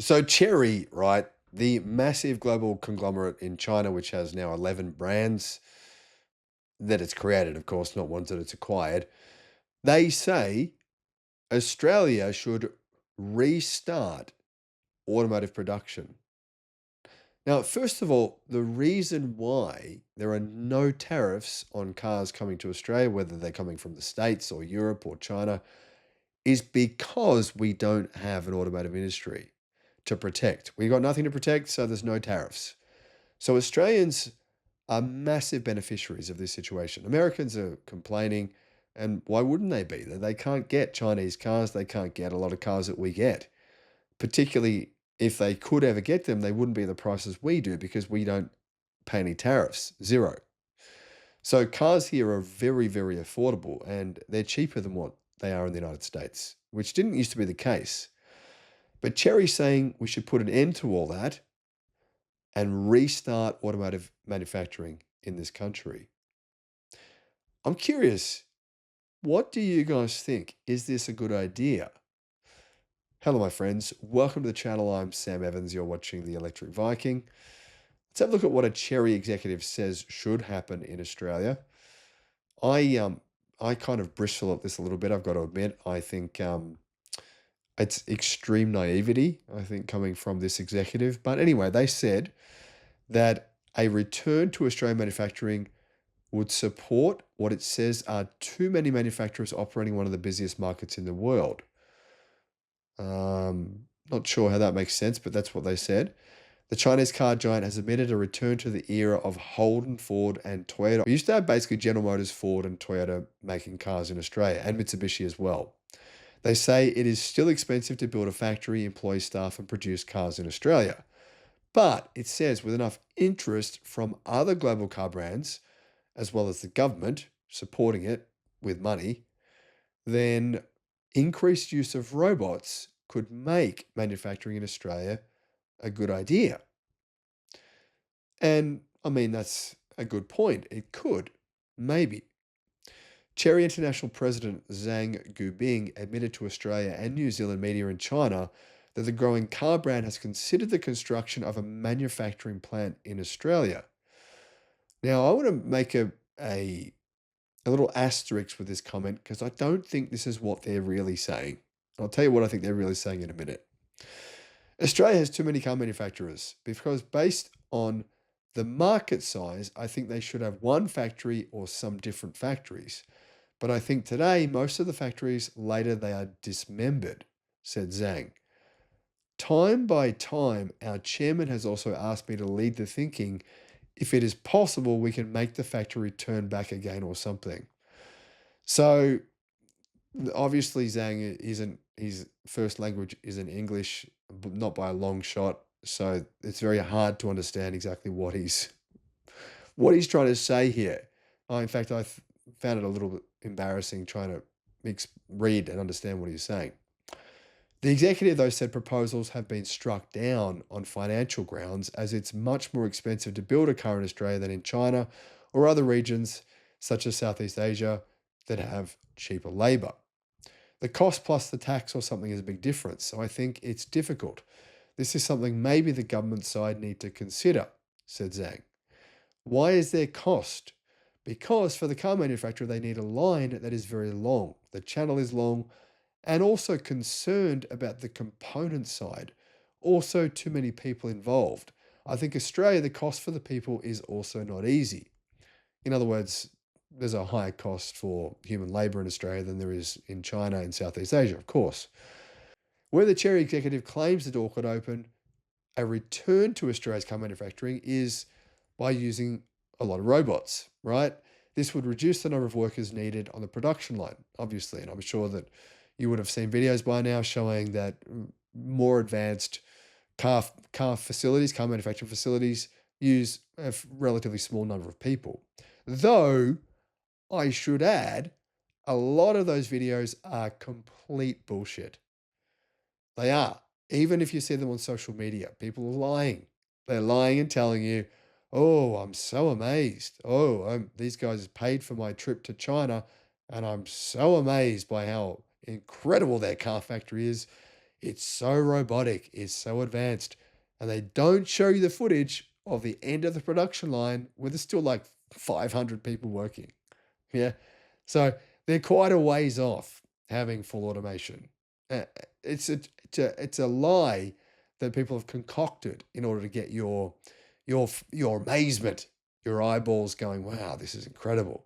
So Chery, right, the massive global conglomerate in China, which has now 11 brands that it's created, of course, not ones that it's acquired, they say Australia should restart automotive production. Now, first of all, the reason why there are no tariffs on cars coming to Australia, whether they're coming from the States or Europe or China, is because we don't have an automotive industry to protect. We've got nothing to protect, so there's no tariffs. So Australians are massive beneficiaries of this situation. Americans are complaining, and why wouldn't they be? They can't get Chinese cars, they can't get a lot of cars that we get. Particularly if they could ever get them, they wouldn't be the prices we do because we don't pay any tariffs, zero. So cars here are very, very affordable and they're cheaper than what they are in the United States, which didn't used to be the case. But Cherry's saying we should put an end to all that and restart automotive manufacturing in this country. I'm curious, what do you guys think? Is this a good idea? Hello, my friends. Welcome to the channel. I'm Sam Evans. You're watching the Electric Viking. Let's have a look at what a Chery executive says should happen in Australia. I um I kind of bristle at this a little bit. I've got to admit. I think it's extreme naivety. I think coming from this executive. But anyway, they said that a return to Australian manufacturing would support what it says are too many manufacturers operating one of the busiest markets in the world. Not sure how that makes sense, but that's what they said. The Chinese car giant has admitted a return to the era of Holden, Ford, and Toyota. We used to have basically General Motors, Ford, and Toyota making cars in Australia, and Mitsubishi as well. They say it is still expensive to build a factory, employ staff, and produce cars in Australia. But it says with enough interest from other global car brands, as well as the government supporting it with money, then increased use of robots could make manufacturing in Australia a good idea. And I mean, that's a good point. It could, maybe. Chery International President Zhang Gubing admitted to Australia and New Zealand media in China that the growing car brand has considered the construction of a manufacturing plant in Australia. Now, I want to make a little asterisk with this comment because I don't think this is what they're really saying. I'll tell you what I think they're really saying in a minute. Australia has too many car manufacturers because, based on the market size, I think they should have one factory or some different factories. But I think today, most of the factories, later they are dismembered, said Zhang. Time by time, our chairman has also asked me to lead the thinking if it is possible we can make the factory turn back again or something. So obviously Zhang isn't, his first language isn't English, but not by a long shot. So it's very hard to understand exactly what he's trying to say here. In fact, found it a little bit embarrassing trying to read and understand what he's saying. The executive, though, said proposals have been struck down on financial grounds as it's much more expensive to build a car in Australia than in China or other regions such as Southeast Asia that have cheaper labour. The cost plus the tax or something is a big difference, so I think it's difficult. This is something maybe the government side need to consider, said Zhang. Why is there cost? Because for the car manufacturer, they need a line that is very long. The channel is long, and also concerned about the component side. Also, too many people involved. I think Australia, the cost for the people is also not easy. In other words, there's a higher cost for human labor in Australia than there is in China and Southeast Asia, of course. Where the Chery executive claims the door could open, a return to Australia's car manufacturing is by using a lot of robots, right? This would reduce the number of workers needed on the production line, obviously. And I'm sure that you would have seen videos by now showing that more advanced car facilities, car manufacturing facilities, use a relatively small number of people. Though, I should add, a lot of those videos are complete bullshit. They are. Even if you see them on social media, people are lying. They're lying and telling you, oh, I'm so amazed. Oh, these guys paid for my trip to China, and I'm so amazed by how incredible their car factory is. It's so robotic, it's so advanced, and they don't show you the footage of the end of the production line where there's still like 500 people working. Yeah. So they're quite a ways off having full automation. Uh, it's a lie that people have concocted in order to get your amazement, your eyeballs going, wow, this is incredible.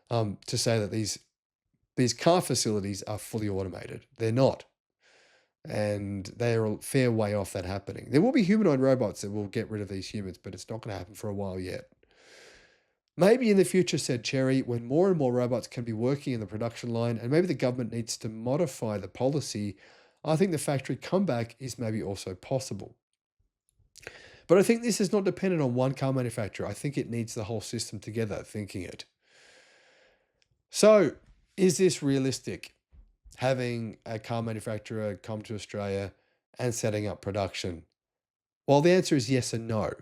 To say that these car facilities are fully automated. They're not. And they're a fair way off that happening. There will be humanoid robots that will get rid of these humans, but it's not going to happen for a while yet. Maybe in the future, said Chery, when more and more robots can be working in the production line, and maybe the government needs to modify the policy, I think the factory comeback is maybe also possible. But I think this is not dependent on one car manufacturer. I think it needs the whole system together, thinking it. So, is this realistic? Having a car manufacturer come to Australia and setting up production? Well, the answer is yes and no.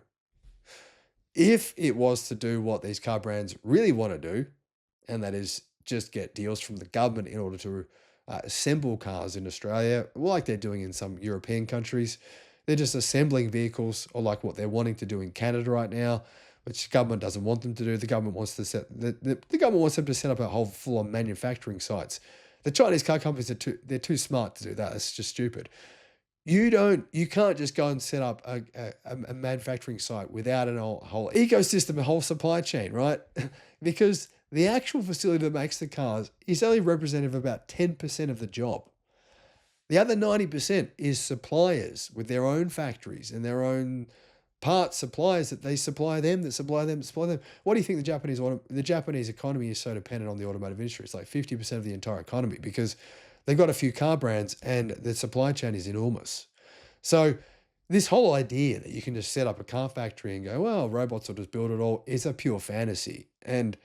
If it was to do what these car brands really want to do, and that is just get deals from the government in order to assemble cars in Australia, like they're doing in some European countries, they're just assembling vehicles, or like what they're wanting to do in Canada right now, which the government doesn't want them to do. The government wants to the government wants them to set up a whole full on manufacturing sites. The Chinese car companies they're too smart to do that. It's just stupid. You can't just go and set up a manufacturing site without a whole ecosystem, a whole supply chain, right? Because the actual facility that makes the cars is only representative of about 10% of the job. The other 90% is suppliers with their own factories and their own parts suppliers that they supply them, that supply them, that supply them. What do you think the Japanese economy is so dependent on the automotive industry? It's like 50% of the entire economy because they've got a few car brands and the supply chain is enormous. So this whole idea that you can just set up a car factory and go, well, robots will just build it all is a pure fantasy. And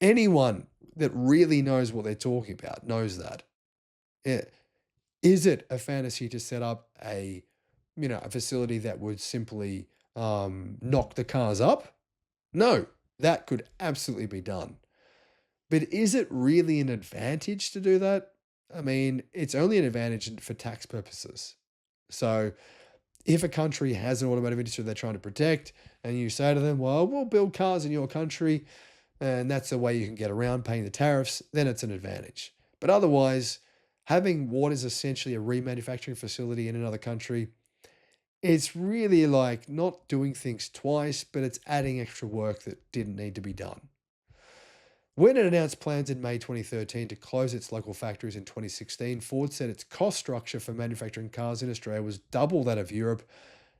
anyone that really knows what they're talking about knows that. Yeah. Is it a fantasy to set up a facility that would simply knock the cars up? No, that could absolutely be done. But is it really an advantage to do that? I mean, it's only an advantage for tax purposes. So if a country has an automotive industry they're trying to protect, and you say to them, well, we'll build cars in your country, and that's the way you can get around paying the tariffs, then it's an advantage. But otherwise, having what is essentially a remanufacturing facility in another country, it's really like not doing things twice, but it's adding extra work that didn't need to be done. When it announced plans in May 2013 to close its local factories in 2016, Ford said its cost structure for manufacturing cars in Australia was double that of Europe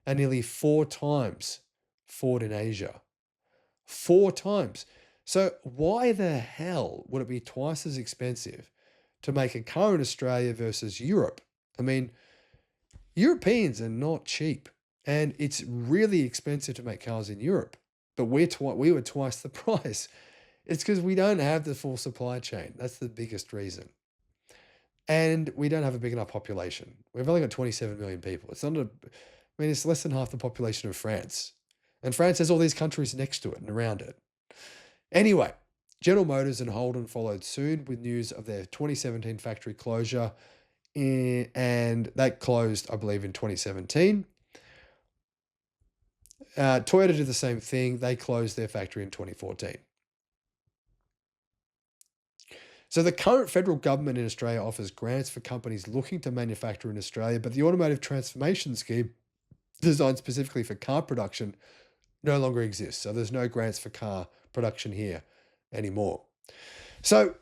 and nearly 4 times Ford in Asia. 4 times. So why the hell would it be twice as expensive to make a car in Australia versus Europe? I mean, Europeans are not cheap, and it's really expensive to make cars in Europe, but we were twice the price. It's because we don't have the full supply chain. That's the biggest reason. And we don't have a big enough population. We've only got 27 million people. It's less than half the population of France. And France has all these countries next to it and around it. Anyway, General Motors and Holden followed soon with news of their 2017 factory closure, and that closed, I believe, in 2017. Toyota did the same thing. They closed their factory in 2014. So the current federal government in Australia offers grants for companies looking to manufacture in Australia, but the Automotive Transformation Scheme, designed specifically for car production, no longer exists. So there's no grants for car production here anymore. So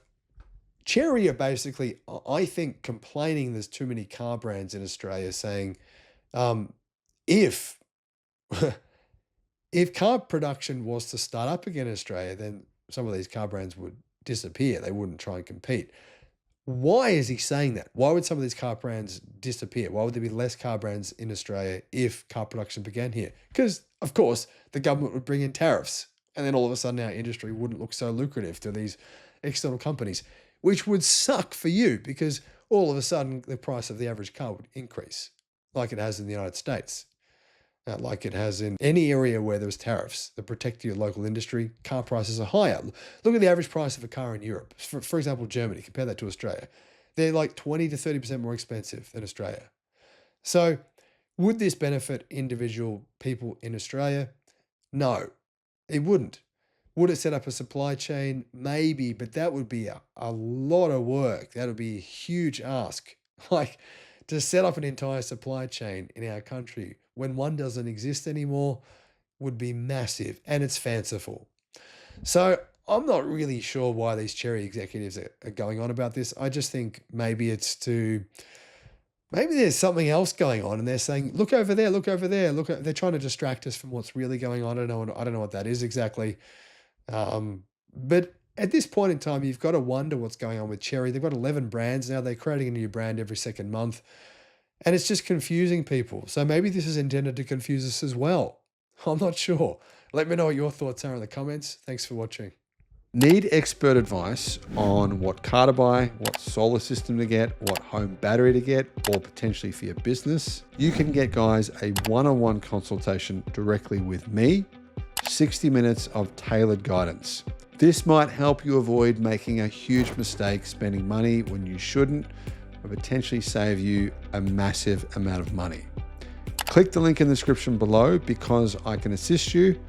Chery are basically, I think, complaining there's too many car brands in Australia, saying if if car production was to start up again in Australia, then some of these car brands would disappear. They wouldn't try and compete. Why is he saying that? Why would some of these car brands disappear? Why would there be less car brands in Australia if car production began here? Because, of course, the government would bring in tariffs, and then all of a sudden our industry wouldn't look so lucrative to these external companies, which would suck for you because all of a sudden the price of the average car would increase, like it has in the United States. Like it has in any area where there's tariffs that protect your local industry, car prices are higher. Look at the average price of a car in Europe. For example, Germany, compare that to Australia. They're like 20 to 30% more expensive than Australia. So, would this benefit individual people in Australia? No, it wouldn't. Would it set up a supply chain? Maybe, but that would be a lot of work. That would be a huge ask. Like to set up an entire supply chain in our country when one doesn't exist anymore would be massive and it's fanciful. So I'm not really sure why these Chery executives are going on about this. I just think maybe it's to maybe there's something else going on, and they're saying, "Look over there, look over there, look." They're trying to distract us from what's really going on. I don't know what that is exactly. But at this point in time, you've got to wonder what's going on with Chery. They've got 11 brands now. They're creating a new brand every second month, and it's just confusing people. So maybe this is intended to confuse us as well. I'm not sure. Let me know what your thoughts are in the comments. Thanks for watching. Need expert advice on what car to buy, what solar system to get, what home battery to get, or potentially for your business? You can get, guys, a one-on-one consultation directly with me, 60 minutes of tailored guidance. This might help you avoid making a huge mistake spending money when you shouldn't, or potentially save you a massive amount of money. Click the link in the description below because I can assist you,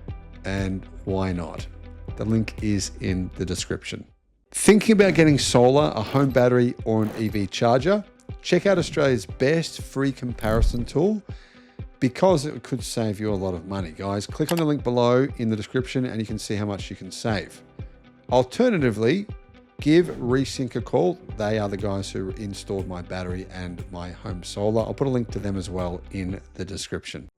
and why not? The link is in the description. Thinking about getting solar, a home battery, or an EV charger? Check out Australia's best free comparison tool because it could save you a lot of money. Guys, click on the link below in the description and you can see how much you can save. Alternatively, give Resync a call. They are the guys who installed my battery and my home solar. I'll put a link to them as well in the description.